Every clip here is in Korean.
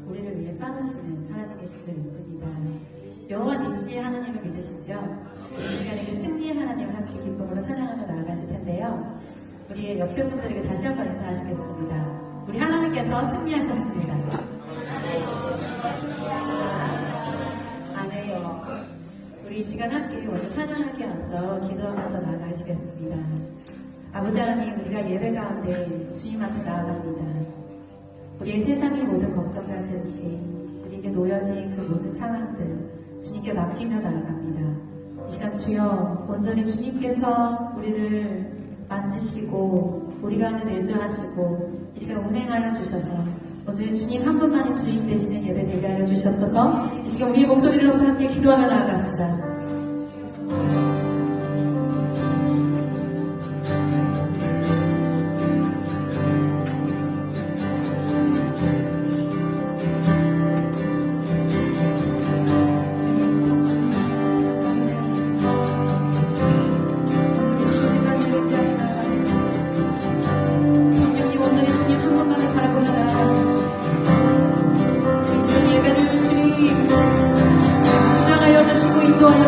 우리를 위해 싸우시는 하나님이실 줄 믿습니다. 여호와 니시 하나님을 믿으시죠? 이 시간에 그 승리의 하나님을 함께 기쁨으로 찬양하며 나아가실 텐데요. 우리 옆에 분들에게 다시 한번 인사하시겠습니다. 우리 하나님께서 승리하셨습니다. 아멘요. 우리 이 시간 함께 먼저 찬양하기 앞서 기도하면서 나아가시겠습니다. 아버지 하나님, 우리가 예배 가운데 주님 앞에 나아갑니다. 우리의 세상의 모든 걱정과 근심, 우리에게 놓여진 그 모든 상황들 주님께 맡기며 나아갑니다. 이 시간 주여, 온전히 주님께서 우리를 만지시고 우리 가운데 내주하시고 이 시간 운행하여 주셔서 온전히 주님 한 분만이 주인 되시는 예배 되게 하여 주시옵소서. 이 시간 우리의 목소리를 높여 함께 기도하며 나아갑시다. 인도하여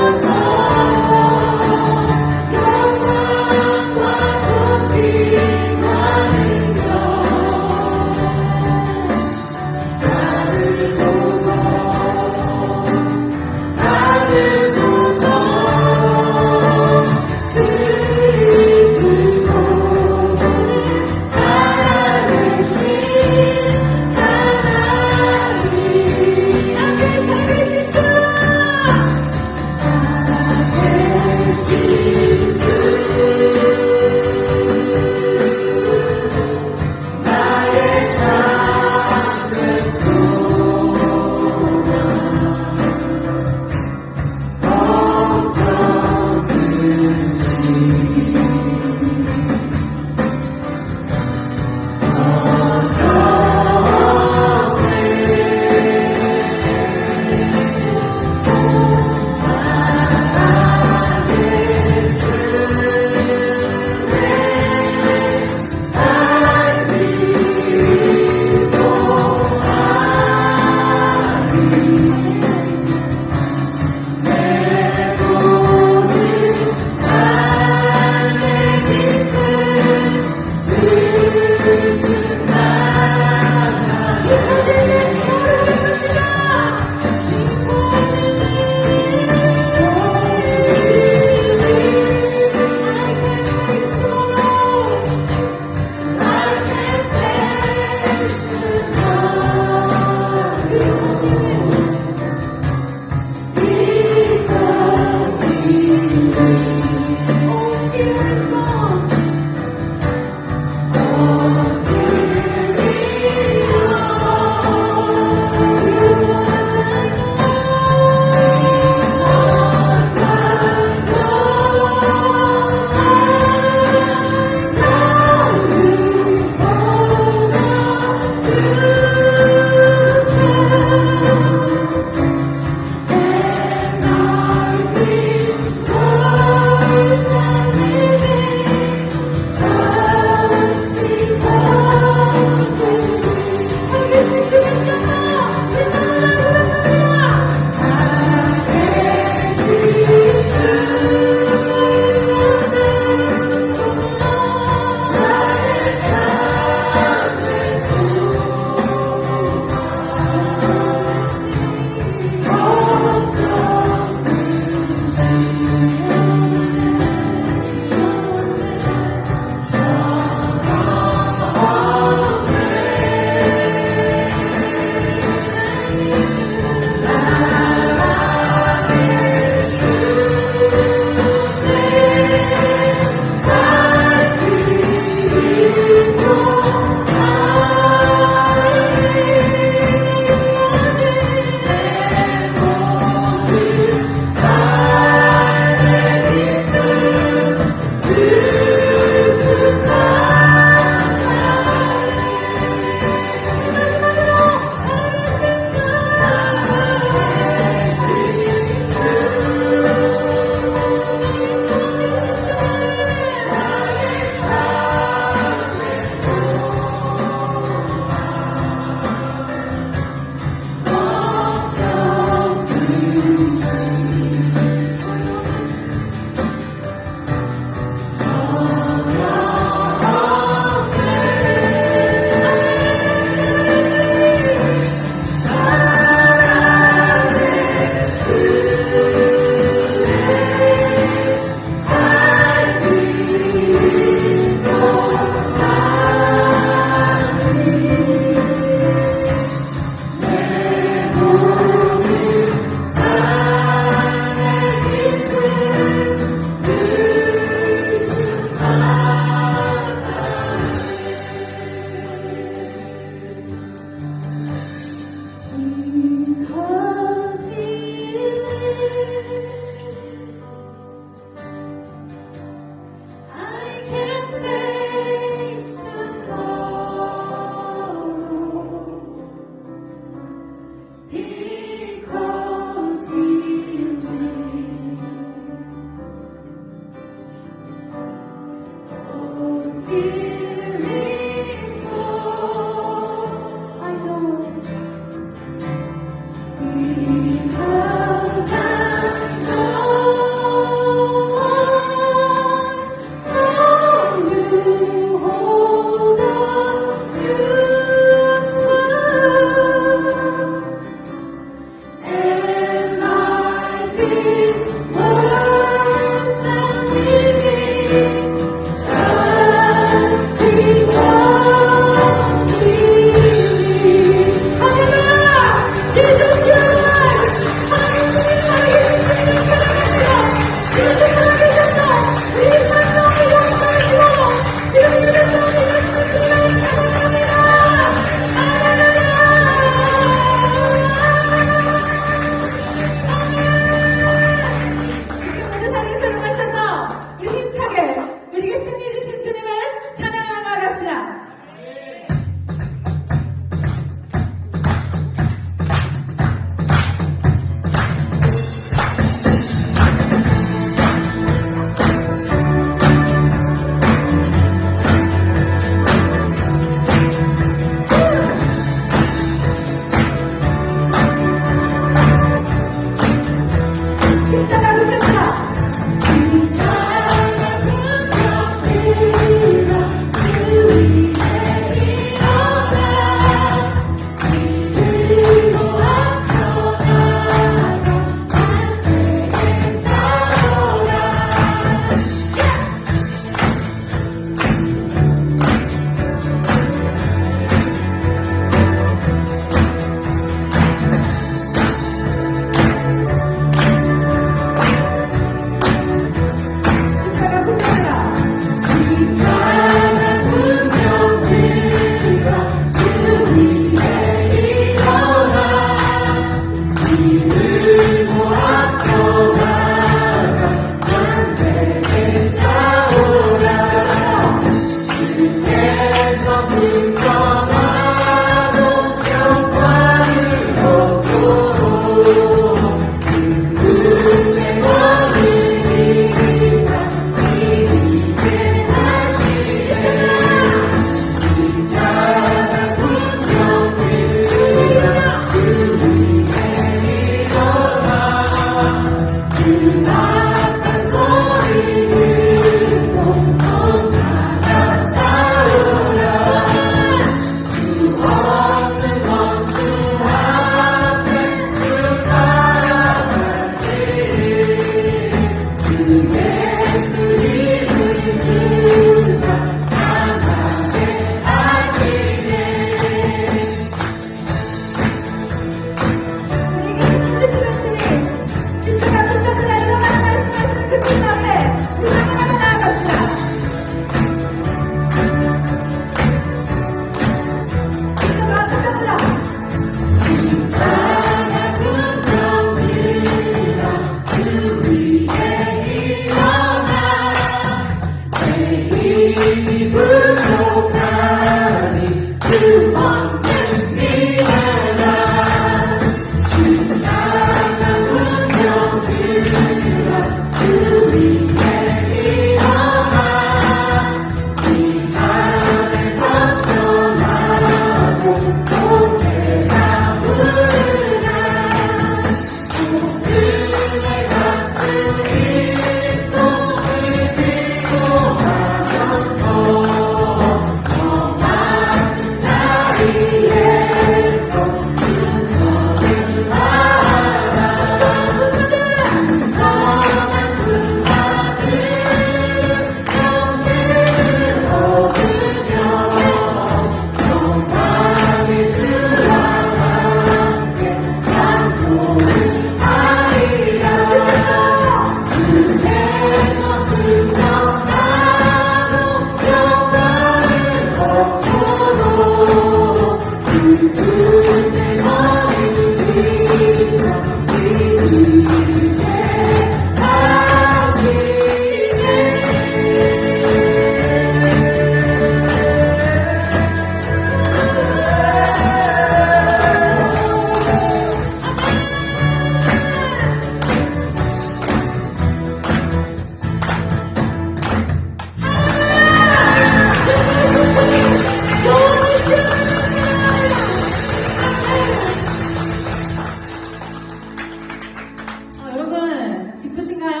여러분 기쁘신가요?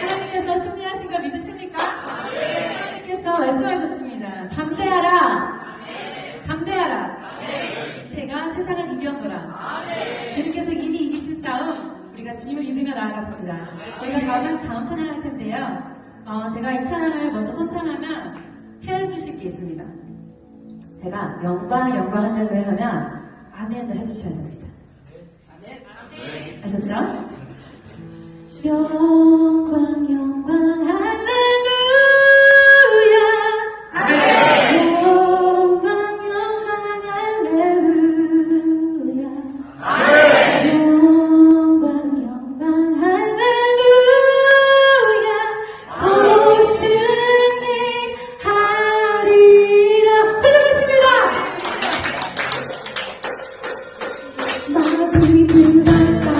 하나님께서 승리하신 걸 믿으십니까? 하나님께서 말씀하셨습니다. 담대하라. 담대하라. 제가 세상을 이겼노라. 주님께서 이미 이기신 싸움 우리가 주님을 믿으며 나아갑시다. 우리가 다음 찬양할 텐데요. 제가 이 찬양을 먼저 선창하면 해주실 게 있습니다. 제가 영광 영광 할렐루야 하면 아멘을 해주셔야 됩니다. 아셨죠? 영광 영광 할렐루야 아멘. 영광 영광 할렐루야 아멘. 영광 영광 할렐루야 곧 승리하리라. 훌륭하십니다. 마귀 들어왔다.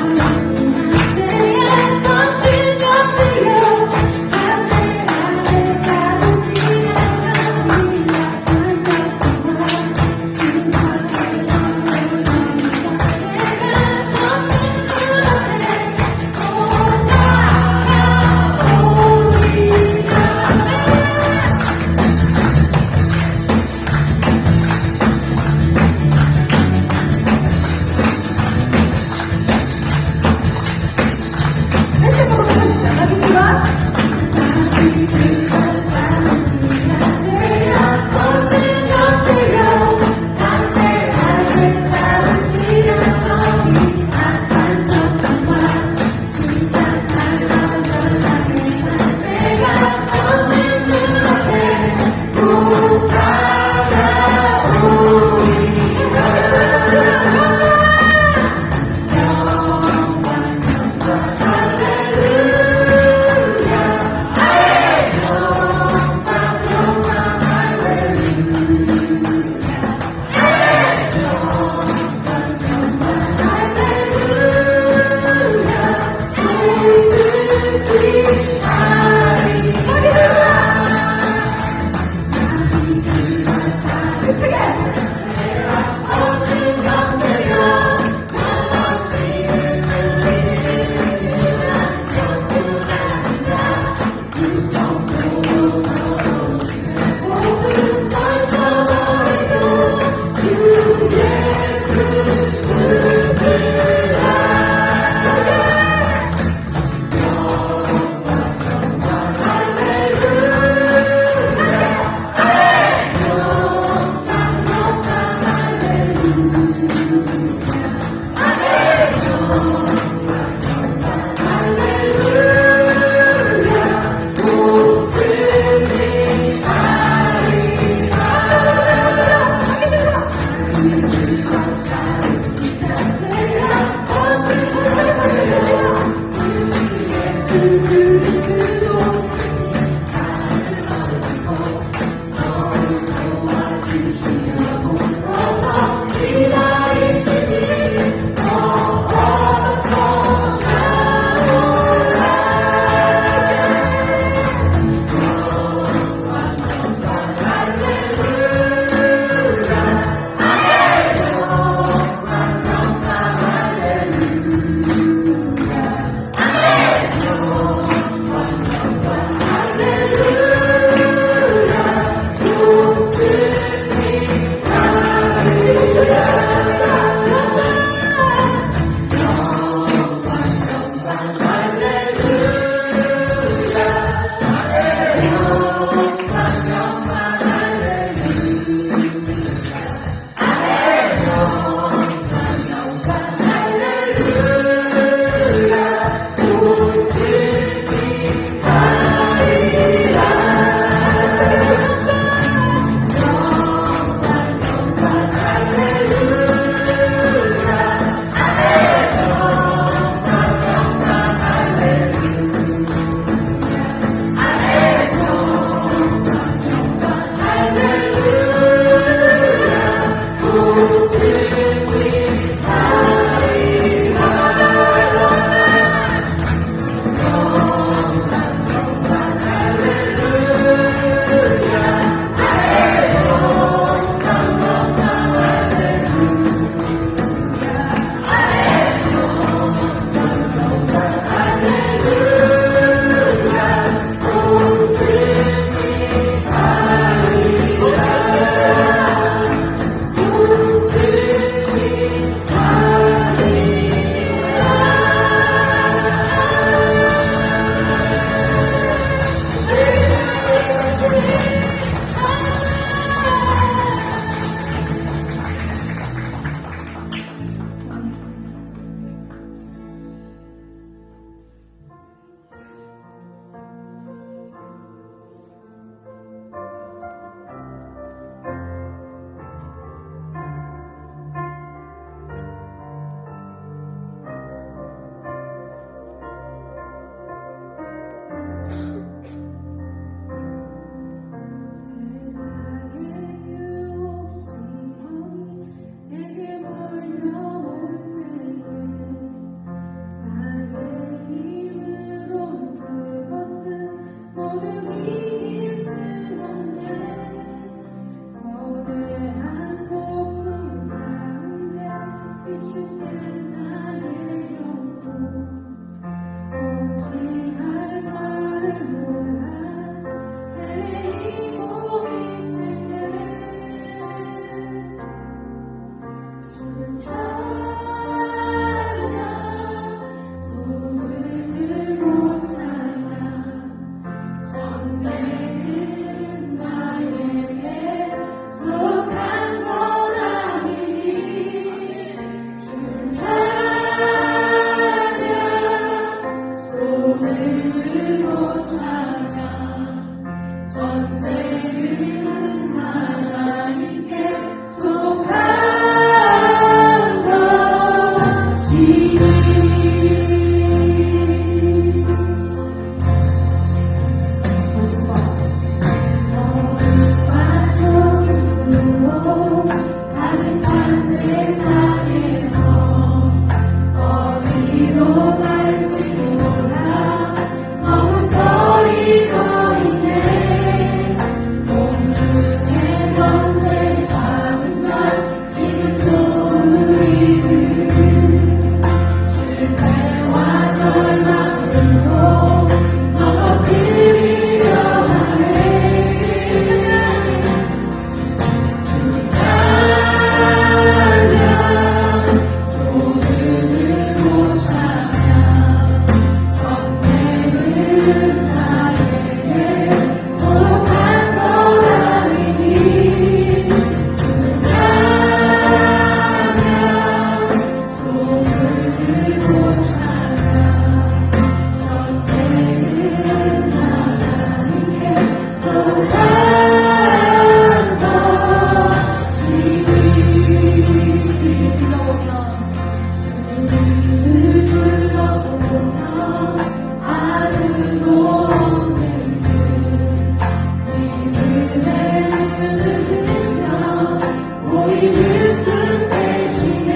보이는 분 대신에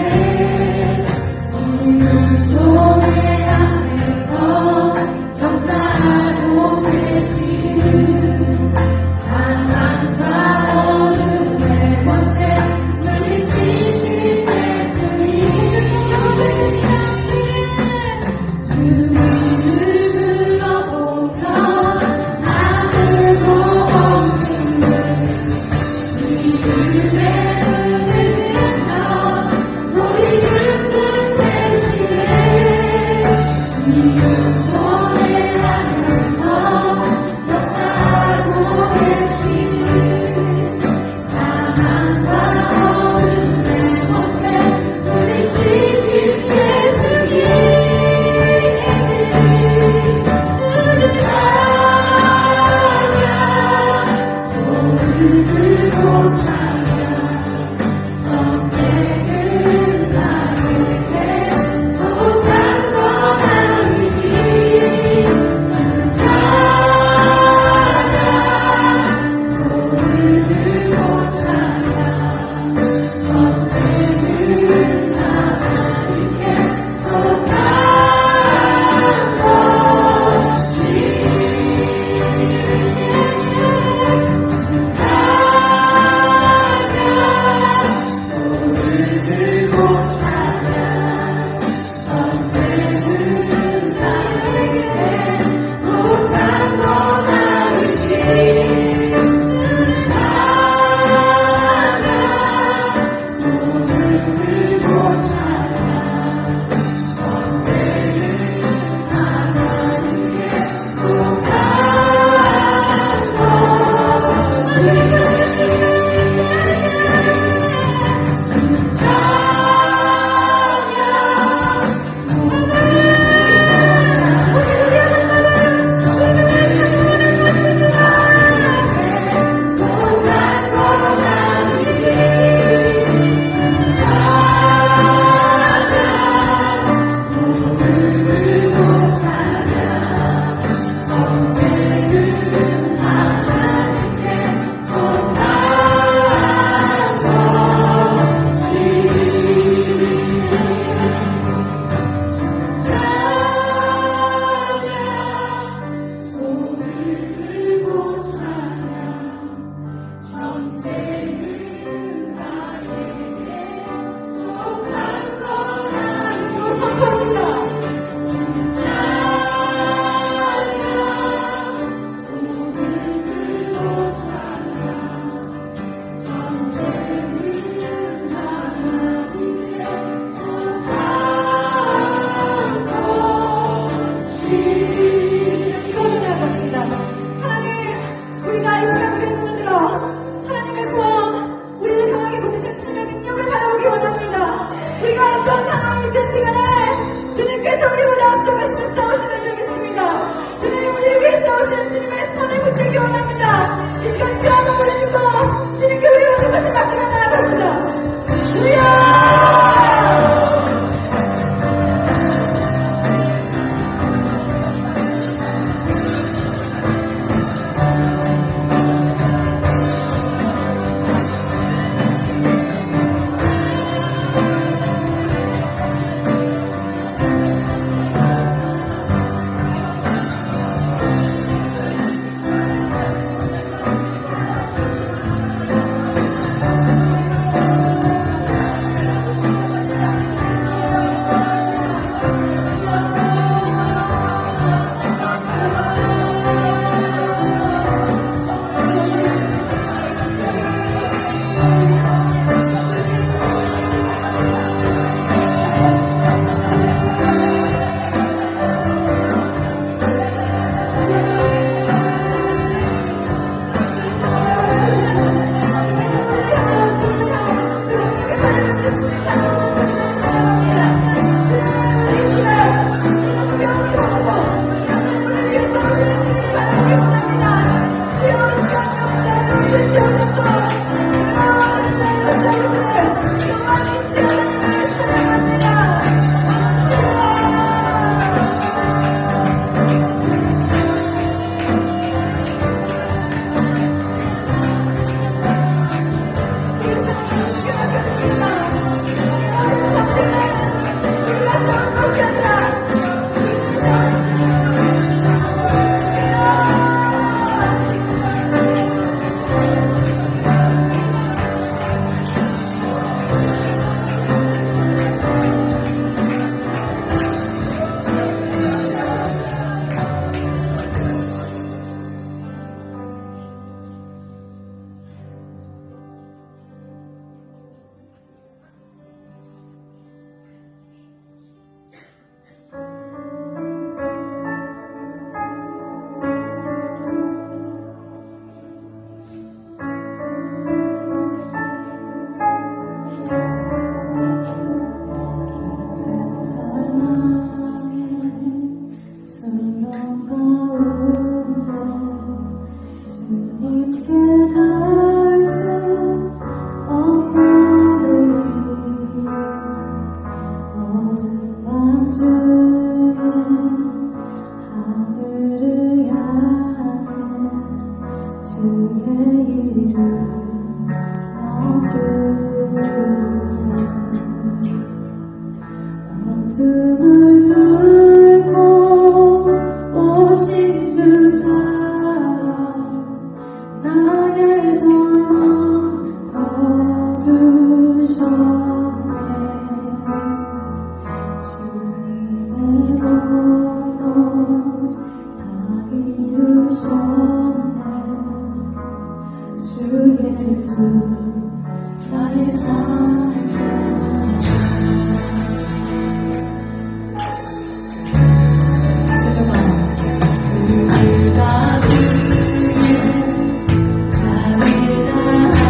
지금도 내 안에서 역사하고 계시는 사랑과 어둠의 권세 물리치신 예수님 주님을 불러보면 아무도 없는 이름의 눈을 들면 보이는 분 대신에 지금도 내 안에서 역사하고 계시는 사랑과 어둠의 권세 물리치신 예수님 주를 찬양 손을 들고 찬양 전쟁은 나에게 속한 건 아니니 주를 찬양 손을 들고 찬양 전쟁은 나에게 속한 주님의 도로 다 이루셨네. 주 예수 나의 산자. 그가 주의 자비를 하나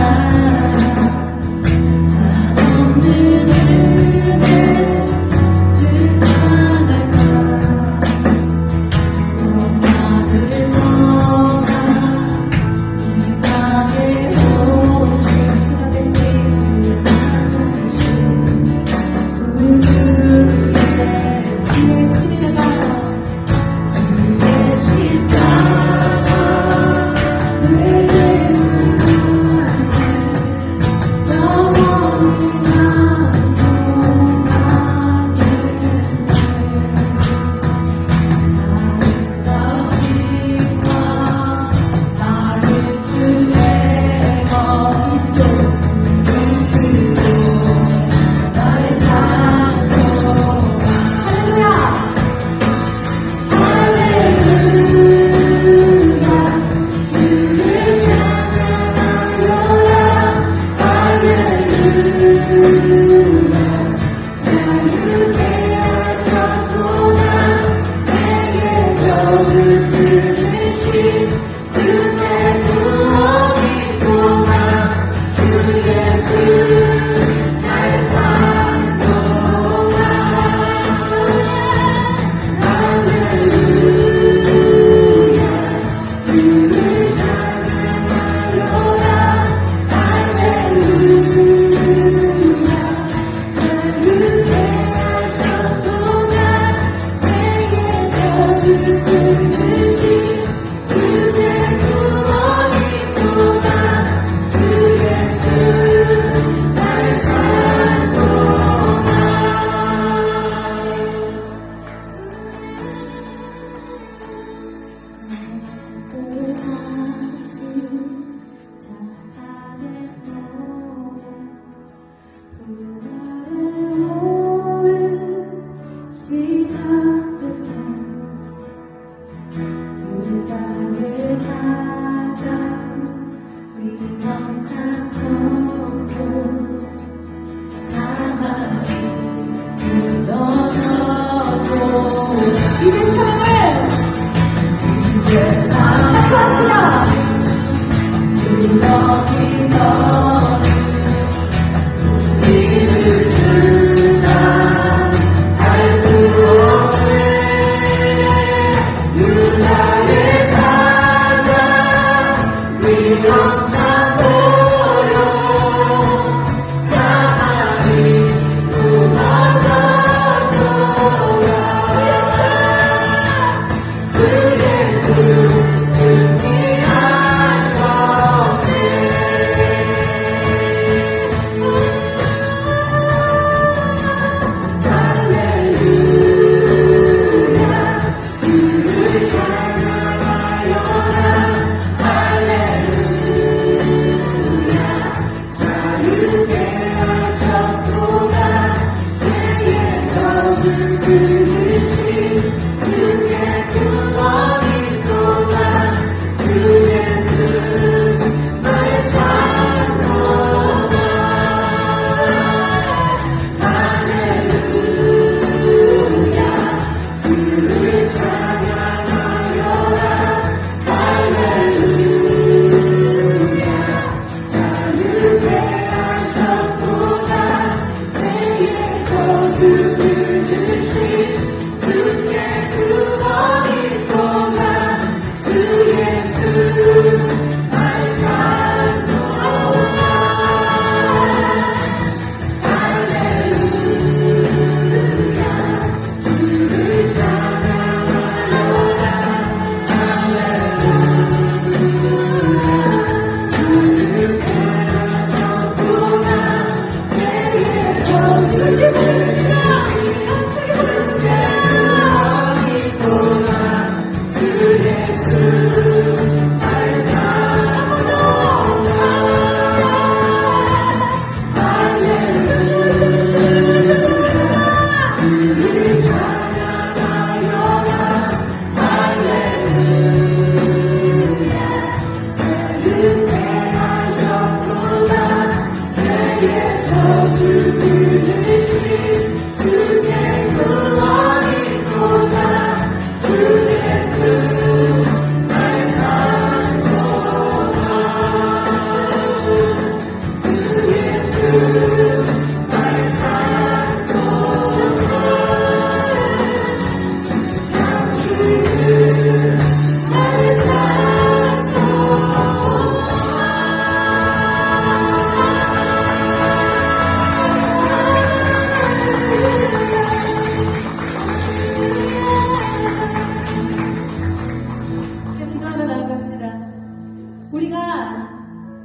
우리가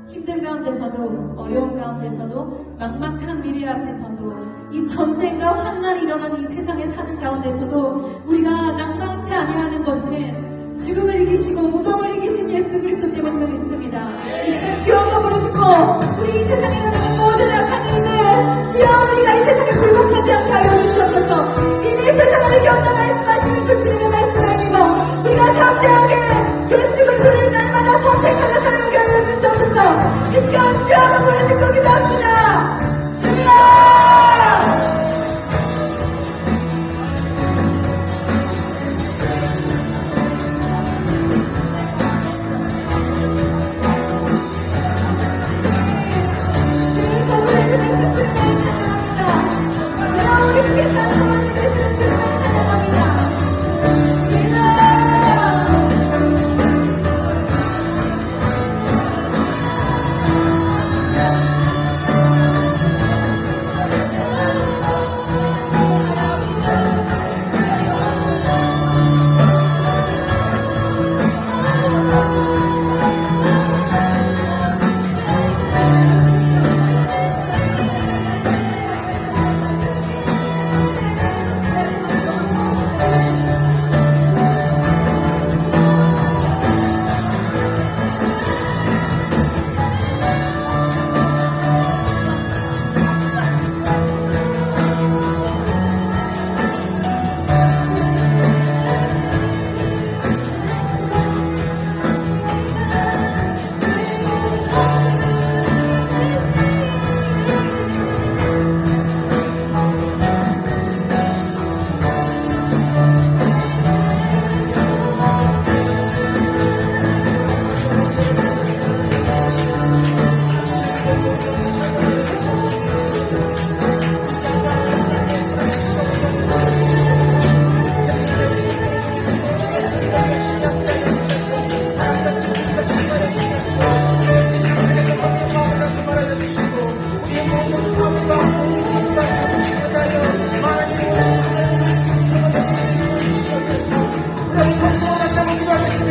힘든 가운데서도 어려운 가운데서도 막막한 미래 앞에서도 이 전쟁과 환난이 일어나는 이 세상에 사는 가운데서도 우리가 낭망치 아니하는 것은 죽음을 이기시고 무덤을 이기신 예수 그리스도 때문에 믿습니다. 이 시간 주여 몸으로 듣고 우리 이 세상에 일어나는 모든 악한 일들 주여 우리가 이 세상에 굴복하지 않게 하여 주시옵소서. 이미 세상을 이겼다 말씀하시는 그 주님의 말씀을 알고 우리가 담대하게 예수 그리스도를 날마다 선택하는 사랑을 하여 주시옵소서. 이 시간 주여 몸으로 듣고 기도합시다.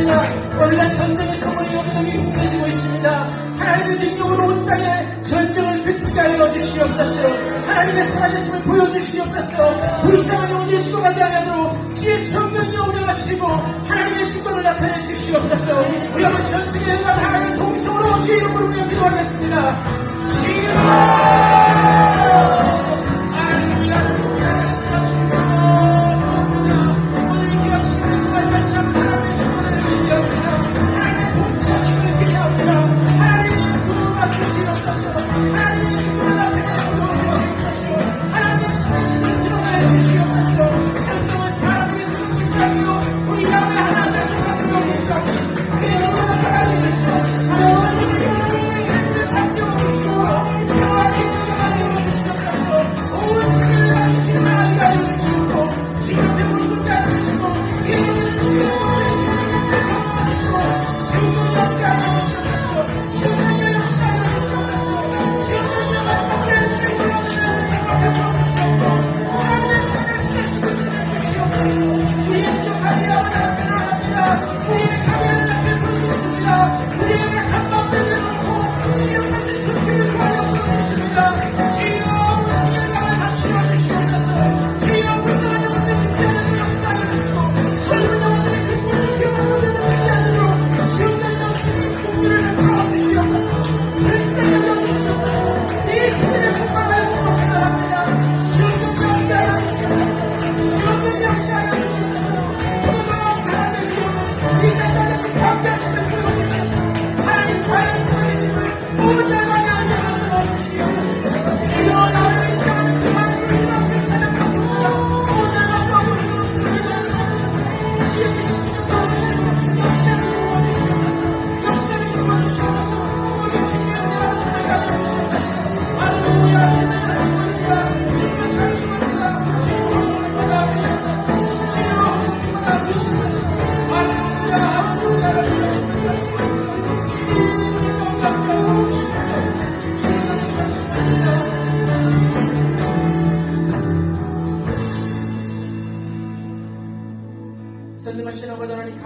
주여 오늘날 전쟁의 소문이 여기저기 뭉개지고 있습니다. 하나님의 능력으로 온 땅에 전쟁을 그치게 하여 주시옵소서. 하나님의 살아계심을 보여주시옵소서. 불쌍한 영혼이 죽어가지 않도록 지혜 성령이 오명하시고 하나님의 직권을 나타내 주시옵소서. 우리 한번 전승의 영광 하나님의 동성으로 주의 이름으로 부르며 기도하겠습니다.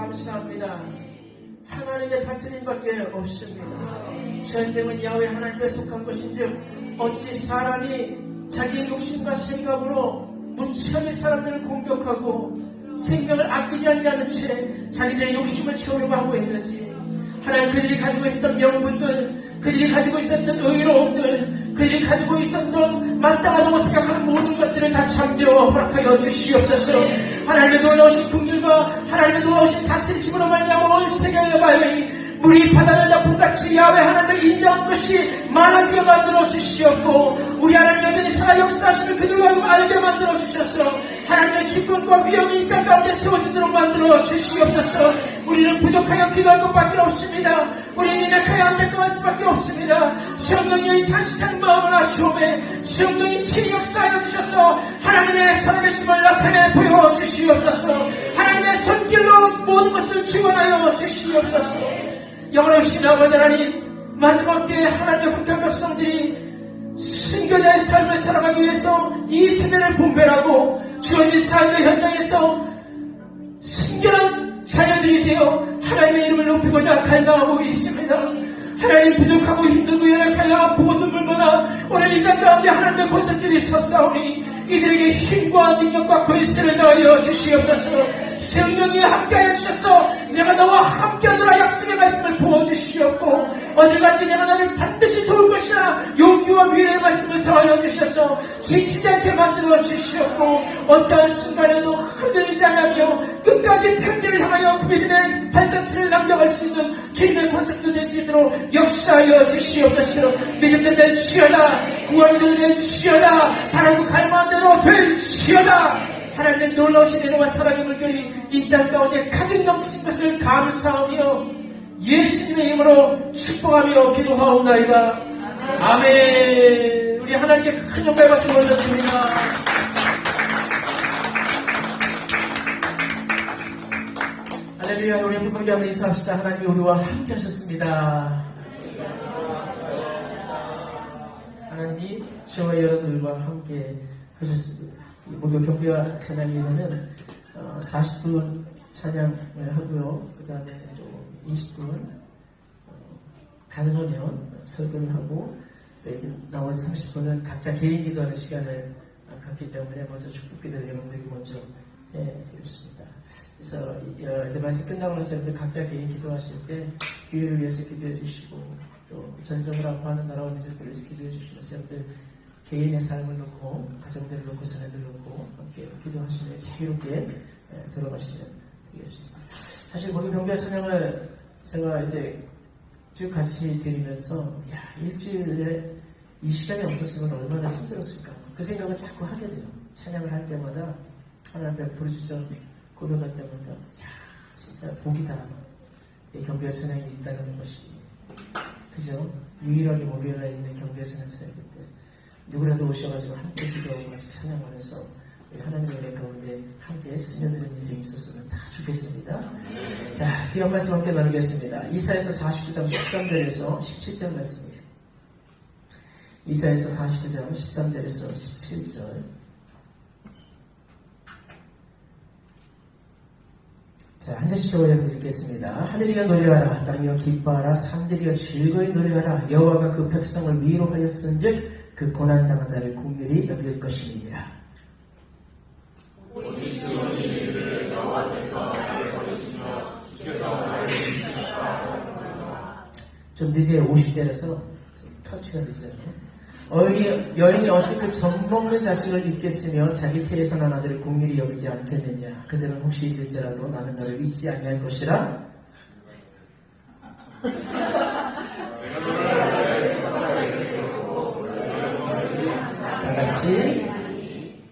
감사합니다. 하나님의 다스림밖에 없습니다. 전쟁은 야훼 하나님께 속한 것인즉 어찌 사람이 자기의 욕심과 생각으로 무참히 사람들을 공격하고 생명을 아끼지 아니하는 채 자기들의 욕심을 채우려고 하고 있는지, 하나님 그들이 가지고 있었던 명분들, 그들이 가지고 있었던 의로움들, 그들이 가지고 있었던 마땅하다고 생각하는 모든 것들을 다 잠재워 허락하여 주시옵소서. 하나님의 놀라우신 긍휼과 하나님의 놀라우신 다스리심으로 말미암아 온 세계의 바위 우리 바다를 납품같이 야훼 하나님을 인정한 것이 많아지게 만들어 주시옵고, 우리 하나님 여전히 살아 역사하시는 그들과 알게 만들어 주셔서 하나님의 주권과 위엄이 이 땅 가운데 세워지도록 만들어 주시옵소서. 우리는 부족하여 기도할 것밖에 없습니다. 우리는 연약하여 안타까울 수밖에 없습니다. 성령이 탄식한 마음을 아시오매 성령이 친히 역사하여 주셔서 하나님의 살아계심을 나타내 보여주시옵소서. 하나님의 손길로 모든 것을 지원하여 주시옵소서. 영원하신 아버지 하나님, 마지막 때에 하나님의 흑한 백성들이 순교자의 삶을 살아가기 위해서 이 세대를 분별하고 주어진 삶의 현장에서 순결한 자녀들이 되어 하나님의 이름을 높이고자 갈망하고 있습니다. 하나님, 부족하고 힘들고 연약하여 아프고 눈물보다 오늘 이 땅 가운데 하나님의 권속들이 섰사오니 이들에게 힘과 능력과 권세를 더하여 주시옵소서. 성령이 함께하여 주셔서 내가 너와 함께하노라 약속의 말씀을 부어주시옵고, 어딜 간지 내가 너를 반드시 도울 것이라 용기와 위로의 말씀을 더하여 주셔서 지치지 않게 만들어 주시옵고, 어떠한 순간에도 흔들리지 않으며 끝까지 편지를 향하여 그 믿음의 발자취를 남겨갈 수 있는 주님의 권속도 될 수 있도록 역사하여 주시옵소서. 믿음도 될 주여다, 구원도 될 주여다, 바라고 갈망한 대로 될 주여다. 하나님의 놀라우신 은혜와 사랑의 물결이 이 땅 가운데 가득 넘치신 것을 감사하며 예수님의 이름으로 축복하며 기도하옵나이다. 아멘. 우리 하나님께 큰 영광의 박수 올려드립니다. 할렐루야. 우리 부모님 한번 인사합시다. 하나님이 우리와 함께 하셨습니다. 하나님이 저와 여러분들과 함께 하셨습니다. 목요 경배와 찬양에는 40분 찬양을 하고요. 그 다음에 또 20분 가능하면 설교를 하고, 이제 나머지 30분은 각자 개인 기도하는 시간을 갖기 때문에 먼저 축복 기도를 여러분들이 먼저 해드렸습니다. 그래서 이제 말씀 끝나고 나서 여러분들 각자 개인 기도하실 때 기회를 위해서 기도해 주시고, 또 전쟁을 하고 하는 나라와 민족들을 위해서 기도해 주시면서 여러분들 개인의 삶을 놓고 가정들을 놓고 자녀들을 놓고 함께 기도하시며 자유롭게 들어가시면 되겠습니다. 사실 오늘 경배 찬양을 제가 이제 쭉 같이 드리면서 일주일에 이 시간이 없었으면 얼마나 힘들었을까, 그 생각을 자꾸 하게 돼요. 찬양을 할 때마다 하나님 앞에 부르짖어 고백할 때마다 진짜 복이다, 이 경배 찬양이 있다는 것이. 그죠? 유일하게 목요일에 있는 경배 찬양 찬양일 때 누구라도 오셔가지고 함께 기도하고 가지고 찬양을 해서 하나님의 은혜 가운데 함께 스며드는 인생이 있었으면 다 좋겠습니다. 자, 귀한 말씀 함께 나누겠습니다. 이사야서 49장 13절에서 17절 말씀이에요. 이사야서 49장 13절에서 17절. 자, 한 절씩 저와 여러분 읽겠습니다. 하늘이여 노래하라, 땅이여 기뻐하라, 산들이여 즐거이 노래하라. 여호와가 그 백성을 위로하였은즉 그 고난당한 자를 긍휼히 여길 것이니라. 좀 늦어요. 50대라서 좀 터치가 늦어요. 여인이 어찌 그 젖먹는 자식을 잊겠으며 자기 태에서 난 아들을 긍휼히 여기지 않겠느냐. 그들은 혹시 잊을지라도 나는 너를 잊지 아니할 것이라.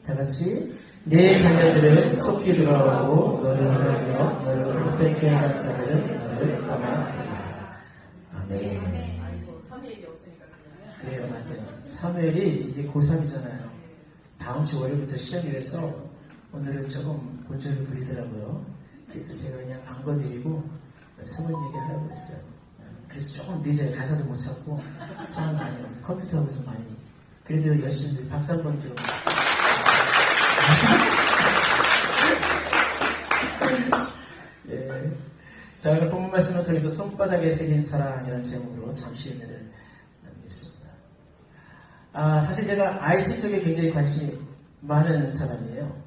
다같이 내 자녀들은 속히 돌아오고 너를 하며 너를 헛되게 한 자들은 너를 떠나리라. 아멘. 그래요, 맞아요. 사무엘이 이제 고3이잖아요. 다음 주 월요일부터 시험이라서 오늘은 조금 본전을 부리더라고요. 그래서 제가 그냥 안 건드리고 사모님 얘기하라고 했어요. 그래서 조금 늦어요. 가사도 못 찾고 상황 많이 컴퓨터하고 좀 많이. 그래도 열심히 박수 한 번 좀. 예. 자, 오늘 본문 말씀을 통해서 손바닥에 새긴 사랑이라는 제목으로 잠시 은혜를 나누겠습니다. 사실 제가 IT 쪽에 굉장히 관심이 많은 사람이에요.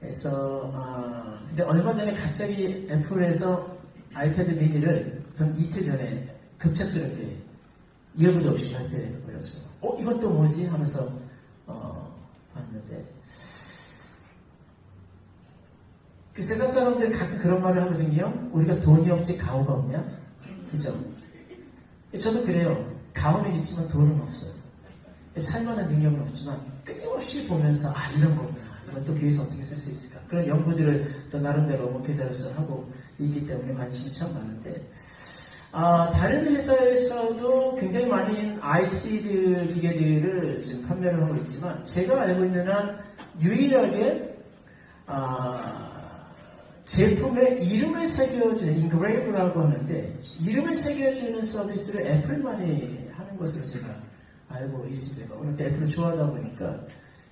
그래서 근데 얼마 전에 갑자기 애플에서 아이패드 미니를 한 이틀 전에 급작스럽게 이유도 없이 발표해버려서 이건 또 뭐지? 하면서 봤는데 그 세상 사람들 가끔 그런 말을 하거든요. 우리가 돈이 없지 가오가 없냐? 그죠? 저도 그래요. 가오는 있지만 돈은 없어요. 살만한 능력은 없지만 끊임없이 보면서 이런 거구나. 이건 또 교회에서 어떻게 쓸 수 있을까? 그런 연구들을 또 나름대로 목회자로서 하고 있기 때문에 관심이 참 많은데 다른 회사에서도 굉장히 많은 IT 기계들을 지금 판매를 하고 있지만 제가 알고 있는 한 유일하게 제품에 이름을 새겨주는 인그레이브라고 하는데 이름을 새겨주는 서비스를 애플만이 하는 것으로 제가 알고 있습니다. 오늘 애플을 좋아하다 보니까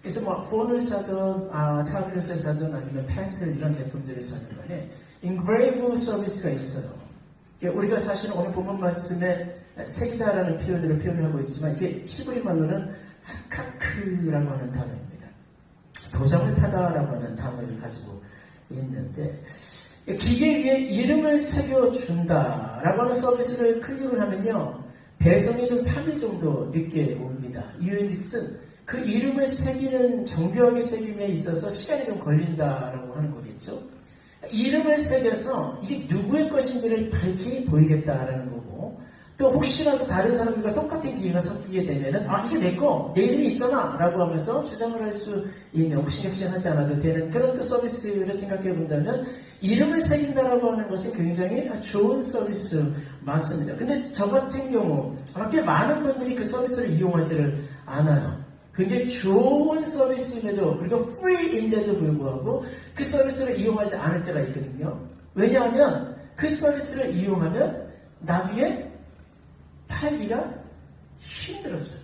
그래서 폰을 사든 타블렛을 사든 아니면 펜슬 이런 제품들을 사든 간에 인그레이브 서비스가 있어요. 우리가 사실은 오늘 본문 말씀에 새기다라는 표현으로 표현하고 있지만 이게 히브리 말로는 하카크라고 하는 단어입니다. 도장을 파다라고 하는 단어를 가지고 있는데 기계 위에 이름을 새겨준다라고 하는 서비스를 클릭을 하면요 배송이 좀 3일 정도 늦게 옵니다. 이유인즉슨 그 이름을 새기는 정교하게 새김에 있어서 시간이 좀 걸린다라고 하는 거겠죠. 이름을 새겨서 이게 누구의 것인지를 밝히 보이겠다라는 거고 또 혹시라도 다른 사람들과 똑같은 기계가 섞이게 되면은 이게 내 거, 내 이름이 있잖아 라고 하면서 주장을 할 수 있는 옥신각신하지 않아도 되는 그런 또 서비스를 생각해 본다면 이름을 새긴다라고 하는 것은 굉장히 좋은 서비스 맞습니다. 근데 저 같은 경우 꽤 많은 분들이 그 서비스를 이용하지를 않아요. 굉장히 좋은 서비스임에도 그리고 프리인데도 불구하고 그 서비스를 이용하지 않을 때가 있거든요. 왜냐하면 그 서비스를 이용하면 나중에 팔기가 힘들어져요.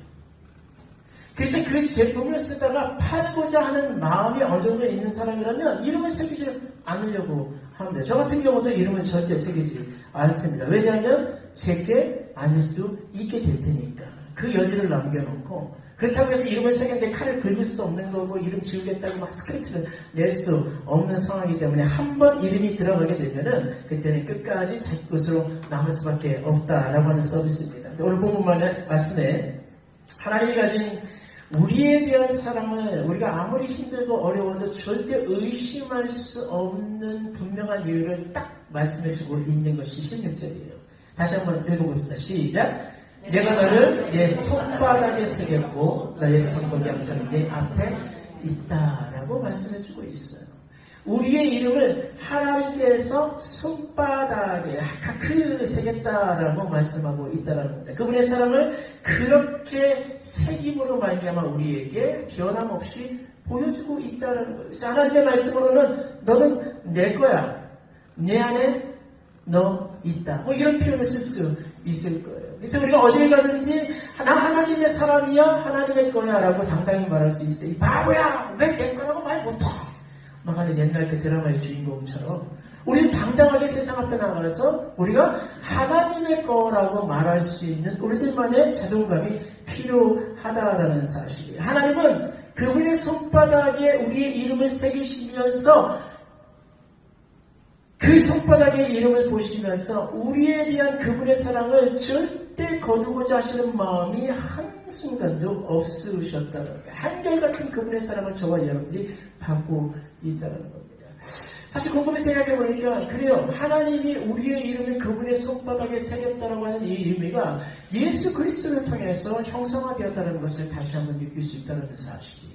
그래서 그 제품을 쓰다가 팔고자 하는 마음이 어느 정도 있는 사람이라면 이름을 새기지 않으려고 합니다. 저 같은 경우도 이름을 절대 새기지 않습니다. 왜냐하면 제게 아닐 수도 있게 될 테니까 그 여지를 남겨놓고 그렇다고 해서 이름을 새겼는데 칼을 긁을 수도 없는 거고 이름 지우겠다고 막 스크래치를 낼 수도 없는 상황이기 때문에 한 번 이름이 들어가게 되면은 그때는 끝까지 자기 것으로 남을 수밖에 없다라고 하는 서비스입니다. 오늘 본문 말씀에 하나님이 가진 우리에 대한 사랑을 우리가 아무리 힘들고 어려워도 절대 의심할 수 없는 분명한 이유를 딱 말씀해주고 있는 것이 16절이에요. 다시 한번 읽어봅시다. 시작. 내가 너를 내 손바닥에 새겼고 너의 선복 양상이 내 앞에 있다라고 말씀해주고 있어요. 우리의 이름을 하나님께서 손바닥에 하카크 새겼다라고 말씀하고 있다라는 겁니다. 그분의 사랑을 그렇게 새김으로 말미암아 우리에게 변함없이 보여주고 있다라는 거예요. 그래서 하나님의 말씀으로는 너는 내 거야. 내 안에 너 있다. 이런 표현을 쓸 수 있을 거예요. 그래서 우리가 어딜 가든지 나 하나님의 사람이야 하나님의 거야 라고 당당히 말할 수 있어요. 이 바보야 왜 내 거라고 말 못해 막 하는 옛날 그 드라마의 주인공처럼 우리는 당당하게 세상 앞에 나가서 우리가 하나님의 거라고 말할 수 있는 우리들만의 자존감이 필요하다라는 사실이에요. 하나님은 그분의 손바닥에 우리의 이름을 새기시면서 그 손바닥의 이름을 보시면서 우리에 대한 그분의 사랑을 절대 거두고자 하시는 마음이 한순간도 없으셨다는 거예요. 한결같은 그분의 사랑을 저와 여러분들이 받고 있다는 겁니다. 사실 곰곰이 생각해보니까 그래요. 하나님이 우리의 이름을 그분의 손바닥에 새겼다라고 하는 이 의미가 예수 그리스도를 통해서 형성화되었다는 것을 다시 한번 느낄 수 있다는 사실이에요.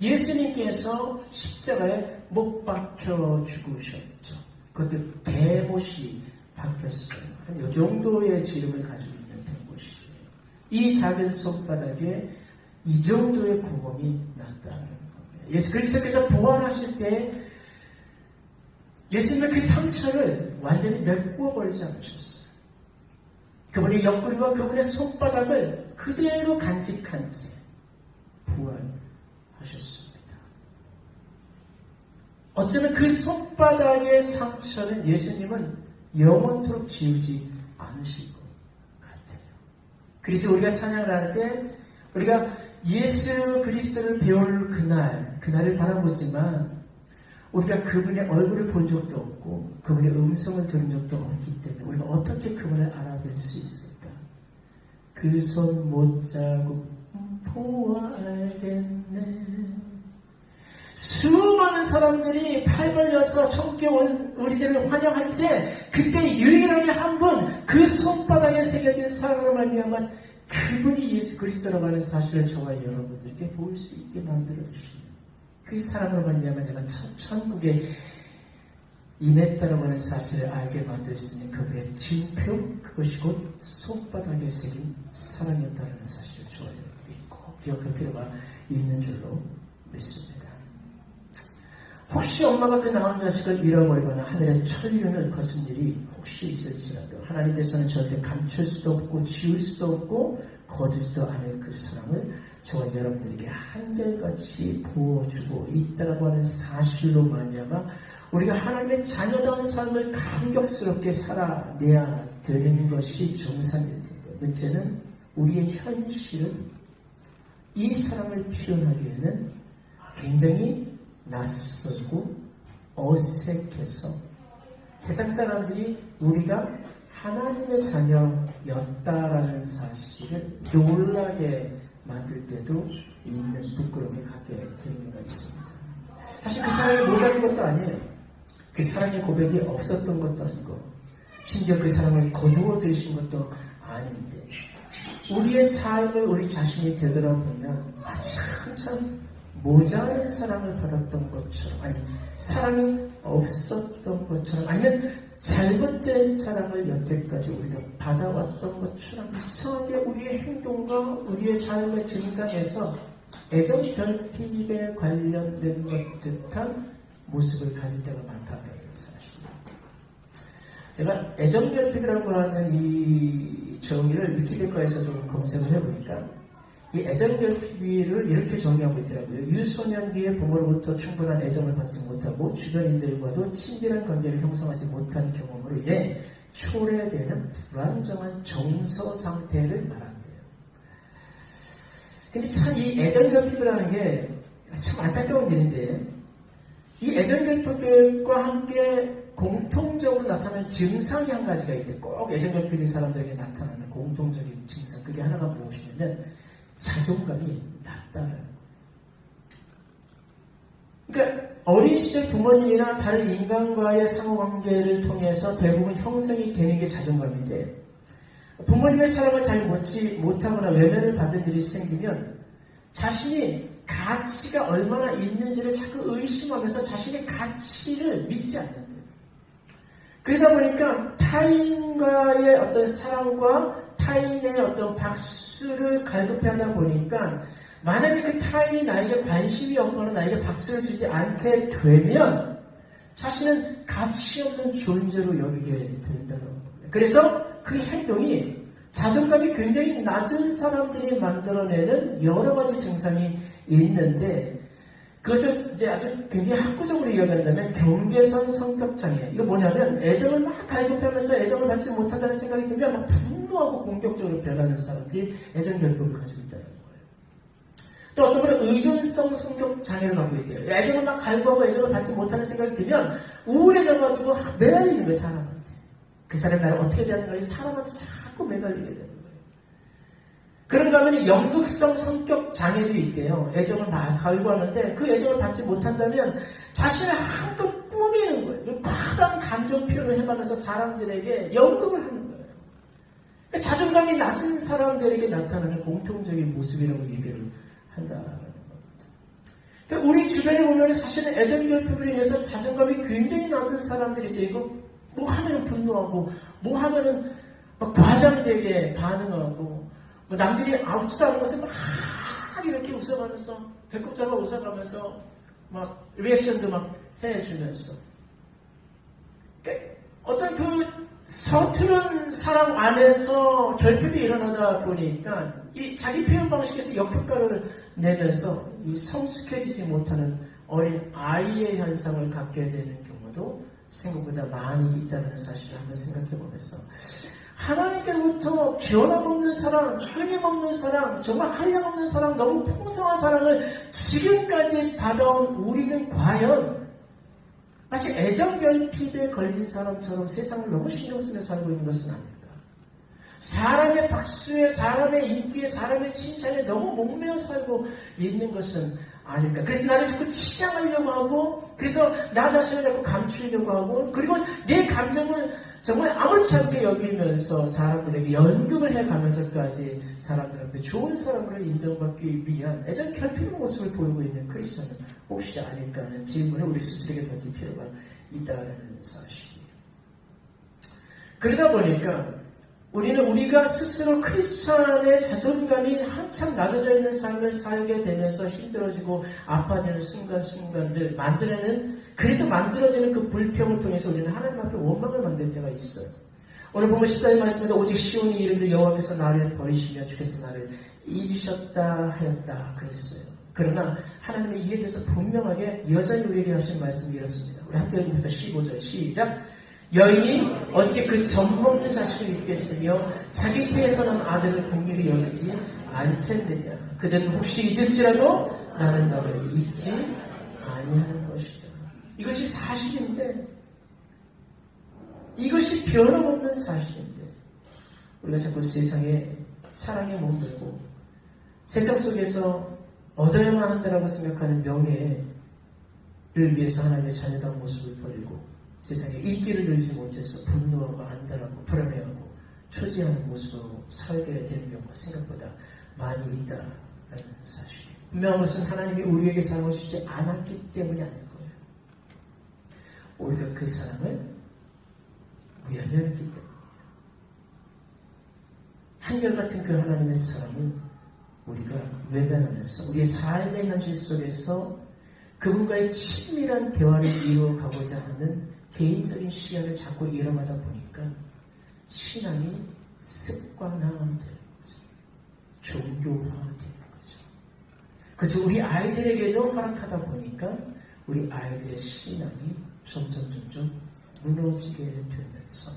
예수님께서 십자가에 못 박혀 죽으셨죠. 그것도 대못이 박혔어요. 한 요 정도의 지름을 가지고 있는 대못이에요. 이 작은 손바닥에 이 정도의 구멍이 났다는 겁니다. 예수 그리스도께서 부활하실 때 예수님은 그 상처를 완전히 메꾸어 버리지 않으셨어요. 그분의 옆구리와 그분의 손바닥을 그대로 간직한 채 부활하셨습니다. 어쩌면 그 손바닥의 상처는 예수님은 영원토록 지우지 않으실 것 같아요. 그래서 우리가 찬양을 할 때 우리가 예수 그리스도를 배울 그날을 바라보지만 우리가 그분의 얼굴을 본 적도 없고 그분의 음성을 들은 적도 없기 때문에 우리가 어떻게 그분을 알아볼 수 있을까? 그 손 못자국 보아 알겠네. 수많은 사람들이 팔 벌려서 천국에 온 우리들을 환영할 때 그때 유일하게 한 분 그 손바닥에 새겨진 사랑으로 말미암아 그분이 예수 그리스도라고 하는 사실을 저와 여러분들에게 볼 수 있게 만들어 주시는 그 사랑으로 말미암아 내가 천국에 임했다라고 하는 사실을 알게 만들 수 있는 그분의 증표, 그것이 곧 손바닥에 새긴 사랑이었다는 사실을 저와 여러분들이 꼭 기억할 필요가 있는 줄로 믿습니다. 혹시 엄마가 그 낳은 자식을 잃어버리거나 하늘의 천륜을 거슨 일이 혹시 있을지라도 하나님께서는 절대 감출 수도 없고 지울 수도 없고 거둘 수도 않을 그 사랑을 저와 여러분들에게 한결같이 부어주고 있다라고 하는 사실로 말미암아 우리가 하나님의 자녀다운 삶을 감격스럽게 살아내야 되는 것이 정상일 텐데 문제는 우리의 현실은 이 사랑을 표현하기에는 굉장히 낯설고 어색해서 세상 사람들이 우리가 하나님의 자녀였다라는 사실을 놀라게 만들 때도 있는 부끄러움을 갖게 되는 경우가 있습니다. 사실 그 사랑이 모자란 것도 아니에요. 그 사랑의 고백이 없었던 것도 아니고 심지어 그 사랑을 거두어 들이신 것도 아닌데 우리의 삶을 우리 자신이 되돌아보면 참 모자란 사랑을 받았던 것처럼 아니 사랑이 없었던 것처럼 아니면 잘못된 사랑을 여태까지 우리가 받아왔던 것처럼 이상하게 우리의 행동과 우리의 삶의 증상에서 애정 결핍에 관련된 것 듯한 모습을 가질 때가 많다는 사실입니다. 제가 애정 결핍이라고 하는 이 정의를 위키피디아에서 좀 검색을 해보니까 이 애정 결핍을 이렇게 정의하고 있더라고요. 유소년기에 부모로부터 충분한 애정을 받지 못하고 주변인들과도 친밀한 관계를 형성하지 못한 경험으로 인해 초래되는 불안정한 정서 상태를 말한대요. 근데 참 이 애정 결핍이라는 게 참 안타까운 일인데 이 애정 결핍과 함께 공통적으로 나타나는 증상이 한 가지가 있대요. 꼭 애정 결핍인 사람들에게 나타나는 공통적인 증상. 그게 하나가 무엇이냐면 자존감이 낮다는 거예요. 그러니까 어린 시절 부모님이나 다른 인간과의 상호관계를 통해서 대부분 형성이 되는 게 자존감인데 부모님의 사랑을 잘 받지 못하거나 외면을 받은 일이 생기면 자신이 가치가 얼마나 있는지를 자꾸 의심하면서 자신의 가치를 믿지 않는데요. 그러다 보니까 타인과의 어떤 사랑과 타인의 어떤 박수를 갈급해하다 보니까 만약에 그 타인이 나에게 관심이 없거나 나에게 박수를 주지 않게 되면 자신은 가치 없는 존재로 여기게 된다는 겁니다. 그래서 그 행동이 자존감이 굉장히 낮은 사람들이 만들어내는 여러 가지 증상이 있는데 그것을 이제 아주 굉장히 학구적으로 이야기한다면 경계선 성격장애. 이거 뭐냐면 애정을 막 갈급하면서 애정을 받지 못한다는 생각이 들면 막 분노하고 공격적으로 변하는 사람들이 애정 결핍을 가지고 있다는 거예요. 또 어떤 분은 의존성 성격장애를 갖고 있대요. 애정을 막 갈구하고 애정을 받지 못하는 생각이 들면 우울해져가지고 매달리는 거예요, 사람한테. 그 사람이 나를 어떻게 대하는가 사람한테 자꾸 매달리게 되는 거예요. 그런가 하면 연극성 성격 장애도 있대요. 애정을 막 갈구하는데 그 애정을 받지 못한다면 자신을 한껏 꾸미는 거예요. 과다한 감정 표현을 해가면서 사람들에게 연극을 하는 거예요. 자존감이 낮은 사람들에게 나타나는 공통적인 모습이라고 얘기를 한다는 겁니다. 그러니까 우리 주변에 보면 사실은 애정 결핍으로 인해서 자존감이 굉장히 낮은 사람들이 있어요. 이거 뭐 하면은 분노하고 뭐 하면은 막 과장되게 반응하고 뭐 남들이 아무렇지도 않은 것을 막 이렇게 웃어가면서 배꼽 잡아 웃어가면서 막 리액션도 막 해주면서 그러니까 어떤 그 서투른 사람 안에서 결핍이 일어나다 보니까 이 자기 표현 방식에서 역효과를 내면서 이 성숙해지지 못하는 어린 아이의 현상을 갖게 되는 경우도 생각보다 많이 있다는 사실을 한번 생각해 보면서 하나님께로부터 변함없는 사랑, 끊임없는 사랑, 정말 한량없는 사랑, 너무 풍성한 사랑을 지금까지 받아온 우리는 과연 마치 애정결핍에 걸린 사람처럼 세상을 너무 신경 쓰며 살고 있는 것은 아닙니다. 사람의 박수에, 사람의 인기에, 사람의 칭찬에 너무 목매어 살고 있는 것은 아닐까. 그래서 나를 자꾸 치장하려고 하고, 그래서 나 자신을 자꾸 감추려고 하고, 그리고 내 감정을 정말 아무렇지 않게 여기면서 사람들에게 연극을 해가면서까지 사람들 앞에 좋은 사람으로 인정받기 위한 애정 결핍의 모습을 보이고 있는 크리스천은 혹시 아닐까 하는 질문을 우리 스스로에게 던질 필요가 있다는 사실이에요. 그러다 보니까 우리는 우리가 스스로 크리스천의 자존감이 한참 낮아져 있는 삶을 살게 되면서 힘들어지고 아파지는 순간순간들 그래서 만들어지는 그 불평을 통해서 우리는 하나님 앞에 원망을 만들 때가 있어요. 오늘 보면 14절 말씀에도 오직 시온이 이르기를 여호와께서 나를 버리시며 주께서 나를 잊으셨다 하였다 그랬어요. 그러나 하나님의 이에 대해서 분명하게 여전히 우리에게 하신 말씀이 이렇습니다. 우리 함께 읽으면서 15절 시작. 여인이 어찌 그 젖먹는 자식을 잊겠으며 자기 태에서 난 아들을 긍휼히 여기지 않겠느냐. 그들은 혹시 잊을지라도 나는 너를 잊지 아니하는 것이다. 이것이 사실인데, 이것이 변함없는 사실인데 우리가 자꾸 세상에 사랑에 몸들고 세상 속에서 얻어야만 한다라고 생각하는 명예를 위해서 하나님의 자녀다운 모습을 버리고 세상에 인기를 누리지 못해서 분노하고 안달하고 불안해하고 초지하는 모습으로 살게 되는 경우가 생각보다 많이 있다는 사실이에요. 분명한 것은 하나님이 우리에게 사랑을 주지 않았기 때문이 아닐 거예요. 우리가 그 사랑을 외면했기 때문이에요. 한결같은 그 하나님의 사랑을 우리가 외면하면서 우리의 삶의 현실 속에서 그분과의 친밀한 대화를 이루어가고자 하는 개인적인 시간을 자꾸 잃어가다 보니까 신앙이 습관화되는 거죠. 종교화되는 거죠. 그래서 우리 아이들에게도 허락하다 보니까 우리 아이들의 신앙이 점점 무너지게 되면서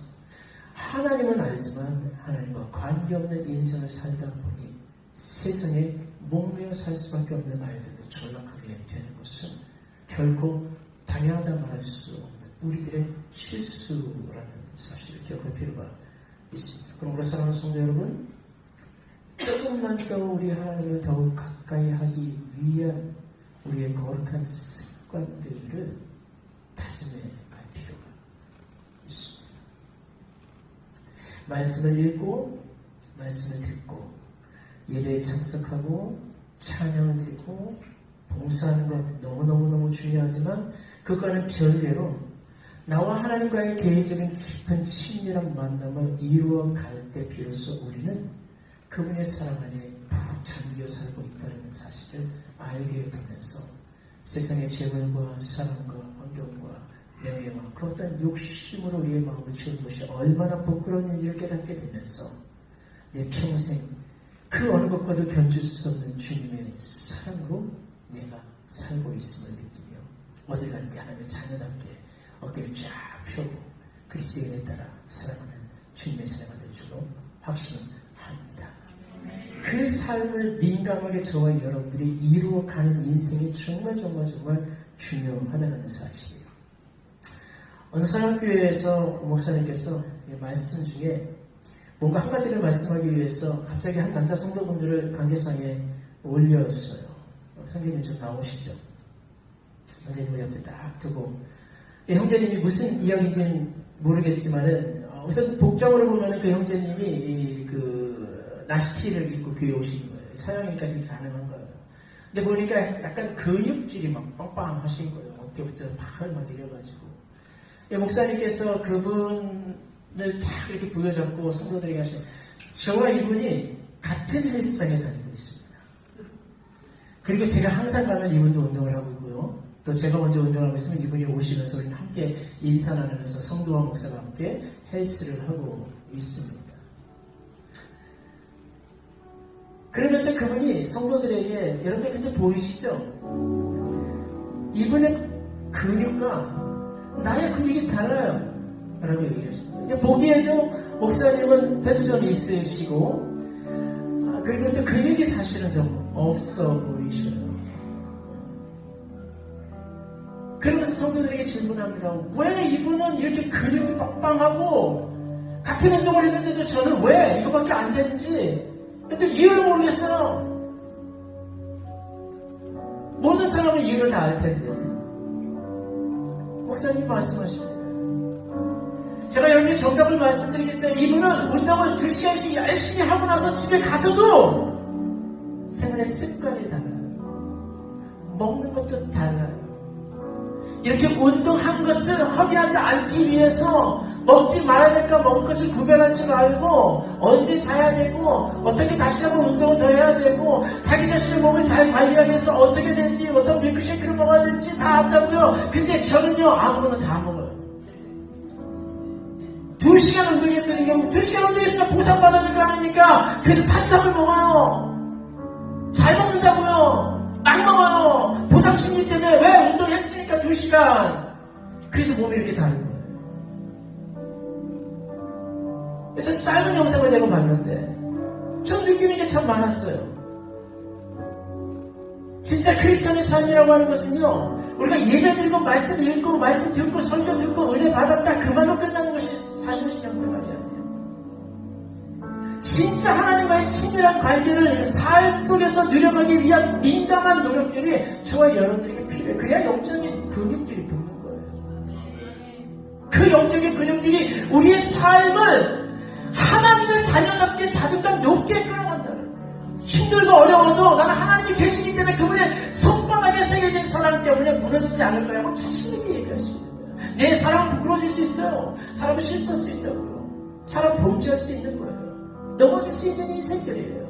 하나님은 알지만 하나님과 관계없는 인생을 살다 보니 세상에 목매어 살 수밖에 없는 아이들을 전락하게 되는 것은 결코 당연하다 말할 수 없는 우리들의 실수라는 사실을 기억할 필요가 있습니다. 그러므로 사랑하는 성도 여러분, 조금만 더 우리 하나님을 더욱 가까이 하기 위한 우리의 거룩한 습관들을 다짐해 갈 필요가 있습니다. 말씀을 읽고 말씀을 듣고 예배에 참석하고 찬양을 드리고 봉사하는 것 너무너무 중요하지만 그거는 별개로 나와 하나님과의 개인적인 깊은 친밀한 만남을 이루어 갈 때 비로소 우리는 그분의 사랑 안에 푹 잠겨 살고 있다는 사실을 알게 되면서 세상의 재물과 사랑과 환경과 명예와 그 어떤 욕심으로 우리의 마음을 채우는 것이 얼마나 부끄러운지를 깨닫게 되면서 내 평생 그 어느 것과도 견줄 수 없는 주님의 사랑으로 내가 살고 있음을 느끼며 어딜 간지 하나님의 자녀답게 어깨를 쫙 펴고 그리스도의 은혜에 따라 살아가는 주님의 자녀가 될 줄로 확신합니다. 그 삶을 민감하게 저와 여러분들이 이루어가는 인생이 정말 중요하다는 사실이에요. 어느 사랑교회에서 목사님께서 말씀 중에 뭔가 한 가지를 말씀하기 위해서 갑자기 한 남자 성도분들을 관계상에 올렸어요. 형제님 좀 나오시죠. 형제님을 옆에 딱 두고 형제님이 무슨 이야기인지는 모르겠지만은 우선 복장으로 보면은 그 형제님이 그 나시티를 입고 교회 오신 거예요. 서양인까지 가능한 거예요. 근데 보니까 약간 근육질이 막 빵빵하신 거예요. 어깨부터 팔을 막 내려가지고. 목사님께서 그분을 딱 이렇게 부여잡고 성도들에게 하시는 저와 이분이 같은 헬스장에 다니고 있습니다. 그리고 제가 항상 가면 이분도 운동을 하고 있고요. 또 제가 먼저 운동하고 있으면 이분이 오시면서 우리는 함께 인사 나누면서 성도와 목사가 함께 헬스를 하고 있습니다. 그러면서 그분이 성도들에게 여러분들 근데 보이시죠? 이분의 근육과 나의 근육이 달라요. 라고 얘기하셨어요. 근데 보기에도 목사님은 배도 좀 있으시고, 그리고 또 근육이 사실은 좀 없어 보이셔요. 그러면서 성도들에게 질문합니다. 왜 이분은 이렇게 근육이 빵빵하고 같은 운동을 했는데도 저는 왜 이거밖에 안 되는지 근데 이유를 모르겠어요. 모든 사람은 이유를 다 알 텐데 목사님 말씀하십니다. 제가 여러분께 정답을 말씀드리겠어요. 이분은 운동을 2시간씩 열심히 하고 나서 집에 가서도 생활의 습관이 달라요. 먹는 것도 달라요. 이렇게 운동한 것을 허비하지 않기 위해서 먹지 말아야 될까 먹을 것을 구별할 줄 알고 언제 자야 되고 어떻게 다시 한번 운동을 더 해야 되고 자기 자신의 몸을 잘 관리하기 위해서 어떻게 될지 어떤 밀크쉐이크를 먹어야 될지 다 안다고요. 근데 저는요 아무거나 다 먹어요. 2시간 운동했더니 2시간 운동했으면 보상받아야 될 거 아닙니까? 그래서 탄수화물 먹어요. 잘 먹는다고요. 막 먹어요. 보상심리 때문에 왜 운동했으니까 2시간. 그래서 몸이 이렇게 다른 거예요. 그래서 짧은 영상을 제가 봤는데 좀 느끼는 게 참 많았어요. 진짜 크리스천의 삶이라고 하는 것은요 우리가 예배 드리고 말씀 읽고 말씀 듣고 설교 듣고 은혜 받았다 그 말로 끝나는 것이 사실은 신앙생활이 아니에요. 진짜 하나님과의 친밀한 관계를 삶 속에서 누려가기 위한 민감한 노력들이 저와 여러분들에게 필요해요. 그래야 영적인 근육들이 붙는 거예요. 그 영적인 근육들이 우리의 삶을 하나님의 자녀답게 자존감 높게 끌어간다는 거예요. 힘들고 어려워도 나는 하나님이 계시기 때문에 그분의 손바닥에 새겨진 사랑 때문에 무너지지 않을 거야 하고 자신있게 얘기할 수 있는 거예요. 내 사람은 부끄러워질 수 있어요. 사람은 실수할 수 있다고요. 사람 범죄할 수도 있는 거예요. 넘어질 수 있는 인생들이에요.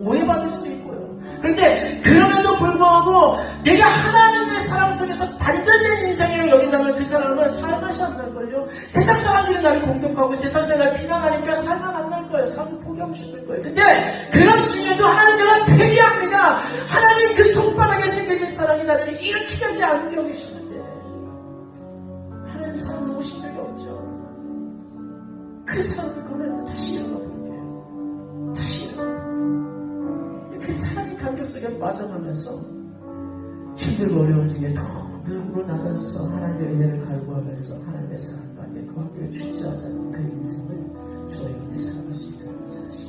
오해받을 수도 있고요. 그런데 그럼에도 불구하고 내가 하나님의 사랑 속에서 단절된 인생을 여긴다면 그 사람은 살맛이 안 날걸요. 세상 사람들이 나를 공격하고 세상 사람들이 나를 비난하니까 살만 안 날 거예요. 삶을 포기하고 싶을 거예요. 근데 그런 중에도 하나님 내가 회개합니다. 하나님 그 손바닥에 새겨진 사랑이 나를 이렇게 하지 않게 계시는데 하나님 사랑 놓으신 적이 없죠. 그 사랑을 꺼내면 다시 일어나 볼게요. 다시 일어나. 그 사랑의 감격 속에 빠져가면서 힘들고 어려운 중에 더 무릎으로 낮아져서 하나님의 은혜를 갈구하면서 하나님의 사랑 가운데 그 관계를 취재하지 않는 그 인생을 저와 여러분이 살아갈 수 있다는 사실.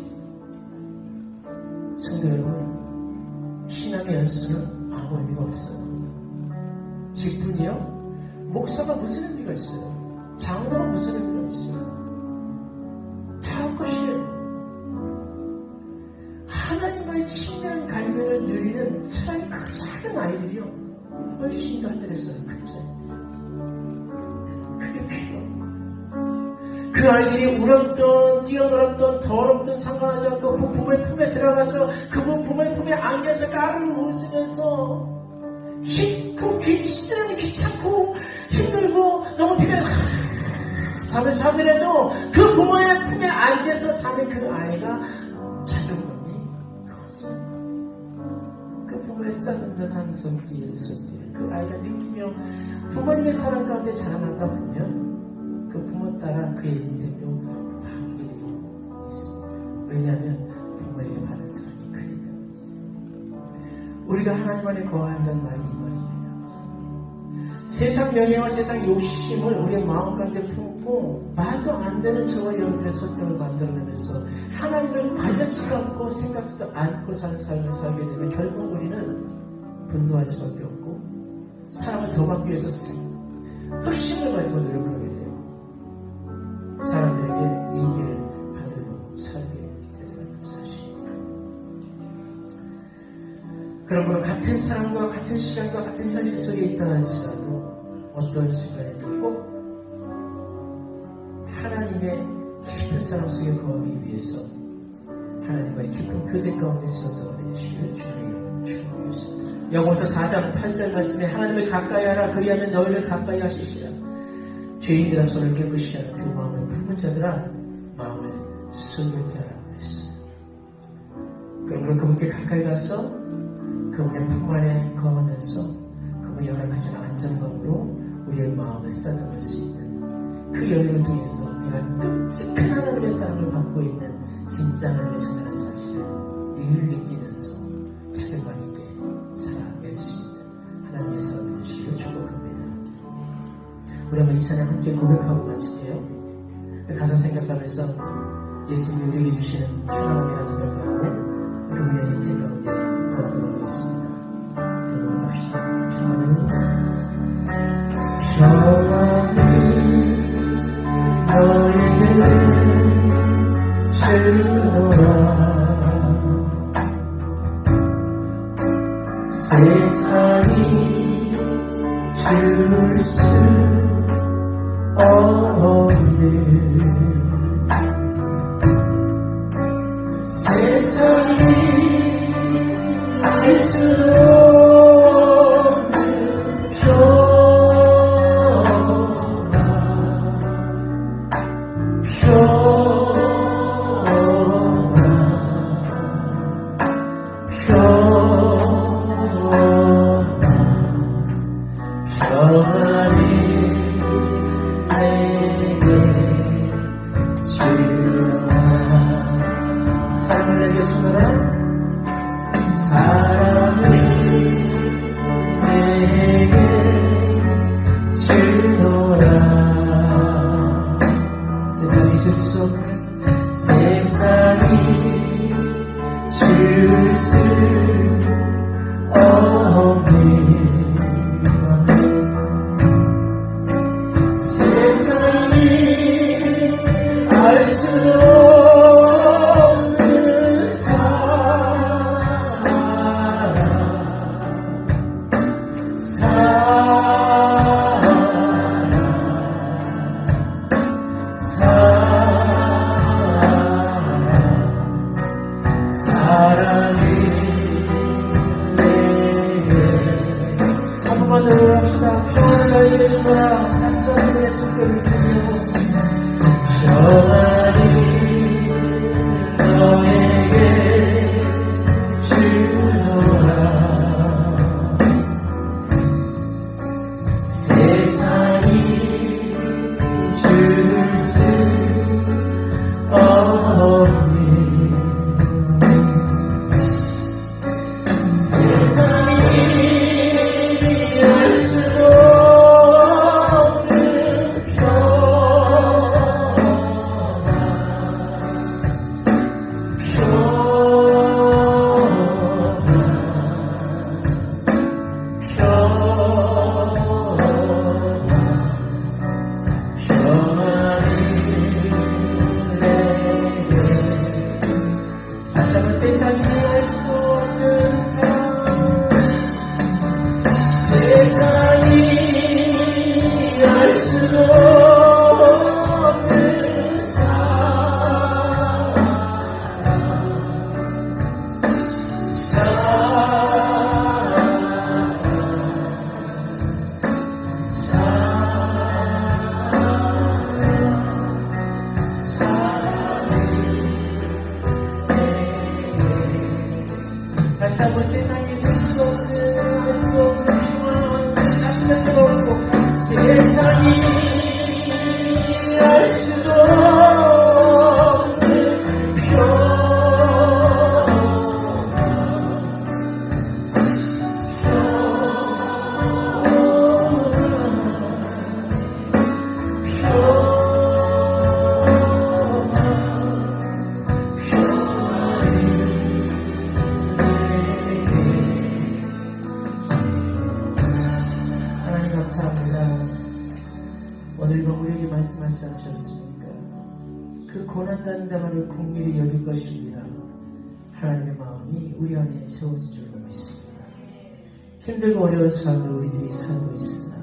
성도 여러분, 신앙의 연수는 아무 의미가 없어요. 직분이요? 목사가 무슨 의미가 있어요? 장로가 무슨 의미가 있어요? 다 헛것이에요. 하나님과의 친밀한 관계를 누리는 차라리 그 작은 아이들이요 훨씬 더 하늘에서 크죠. 그게 필요한 거예요. 그 아이들이 울었던 뛰어놀았던 더럽던 상관하지 않고 그 부모의 품에 들어가서 그 부모의 품에 안겨서 까르르 웃으면서 쉽고 귀찮고 힘들고 너무 피곤해 잠을 자더라도 그 부모의 품에 안겨서 자는 그 아이가 자존감이 커져요. 그 부모의 쌓는듯한 손길 그 아이가 느끼며 부모님의 사랑 가운데 자라나다 보면 그 부모 따라 그의 인생도 바뀌게 되어 있습니다. 왜냐하면 부모에게 받은 사랑이 크기 때문에. 우리가 하나님 안에 거한다는 말이 이 말입니다. 세상 명예와 세상 욕심을 우리의 마음 가운데 품고 말도 안 되는 저와 여러분의 선택을 만들어내면서 하나님을 관여치도 않고 생각지도 않고 사는 삶을 살게 되면 결국 우리는 분노할 수밖에 없고 사람을 더 받기 위해서 흑심을 가지고 노력하게 되고 사람들에게 인기를 받으려고 살게 되는 사실입니다. 그러므로 같은 사람과 같은 시간과 같은 현실 속에 있다 할지라도 어떤 순간에도 꼭 하나님의 깊은 사랑 속에 거하기 위해서 하나님과의 깊은 교제 가운데 세워져 되시기를 주님의 축복하겠습니다. 역원서 4장 8절 말씀에 하나님을 가까이 하라 그리하면 너희를 가까이 하시시라. 죄인들아 손을 깨끗이 하라. 그 마음을 품은 자들아 마음을 순결케 하라고 했어요. 그러므로 그분께 가까이 가서 그분의 품 안에 거하면서 우리 허락하신 안정감으로 우리의 마음을 싸다볼 수 있는 그 여행을 통해서 내가 끔찍한 하나님의 사랑을 받고 있는 진짜 하나님의 자녀라는 사실을 늘 느끼면서 자존감이 있게 살아낼 수 있는 하나님의 사람이 되시기를 축복합니다. 우리 한번 이 찬양 함께 고백하고 마칠게요. 가사 생각하면서 예수님이 우리에게 주시는 평안한 가슴을 생각하고 그분의 인체 가운데 도와도록 하겠습니다. 들어봅시다. 평안히 너에게 주노라. 세상이 줄 수 없는 세상이 알 수 없는 평안이 내게 주라. 사랑을 내게 주노라. 사랑을 내게 주노라. 세상이 줄 수 없는 세상이 줄 수 없는 세상이 알 수 없는 사랑이 내게 한 번만 더 합시다. 평안을 너에게 주노라. 낯선 내 손길을 들여 평안이 너에게 주노라. 세상이 줄 수 없는 세상이 알 수 없는 세상이 알 수 없는 사랑 세상이 알 수 없는 다시 한번 세상이 줄 수 없는 알 수 없는 평안 가슴에 세워놓고 세상이 알 수도 없는 하나님 감사합니다. 오늘 밤 우리에게 말씀하시지 않으셨습니까? 그 고난당한 자만을 긍휼히 여길 것입니다. 하나님의 마음이 우리 안에 세워진 줄로 믿습니다. 힘들고 어려운 삶을 우리들이 살고 있으나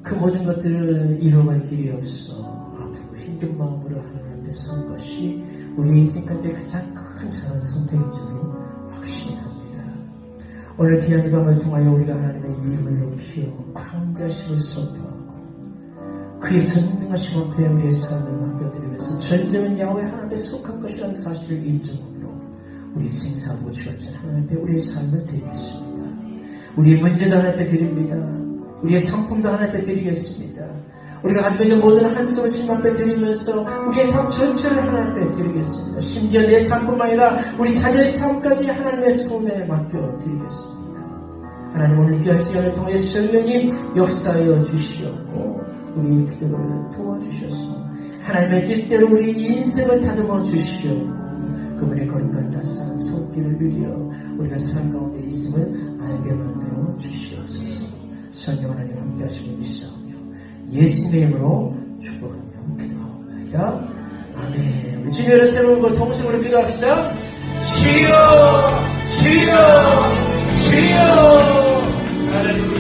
그 모든 것들을 이뤄갈 길이 없어 아프고 힘든 마음으로 하나님 앞에 선 것이 우리 인생 가운데 가장 큰 잘한 선택인 줄로 확신합니다. 오늘 귀한 이 밤을 통하여 우리가 하나님의 이름을 높여 광대하심을 선포하고 그의 전능하심 앞에 우리의 삶을 맡겨드리면서 전쟁은 야훼 하나님께 속한 것이라는 사실을 인정함으로 우리의 생사하고 주어진 하나님 앞에 우리의 삶을 드리겠습니다. 우리의 문제도 하나님 앞에 드립니다. 우리의 성품도 하나님 앞에 드리겠습니다. 우리가 가지고 있는 모든 한숨을 주님 앞에 드리면서 우리의 삶 전체를 하나님 앞에 드리겠습니다. 심지어 내 삶뿐만 아니라 우리 자녀의 삶까지 하나님의 손에 맡겨 드리겠습니다. 하나님 오늘 귀한 시간을 통해 성령님 역사하여 주시옵고 우리 기도를 도와주셔서 하나님의 뜻대로 우리 인생을 다듬어 주시옵고 그분의 거룩한 따스한 손길을 누려 우리가 사랑 가운데 있음을 알게 만들어 주시옵소서. 성령 하나님 함께 하시고 믿사오며 예수님의 이름으로 축복하며 기도하옵나이다. 아멘. 우리 주님의 새로운 걸 통성으로 기도합시다. 주여 주여 주여 하나님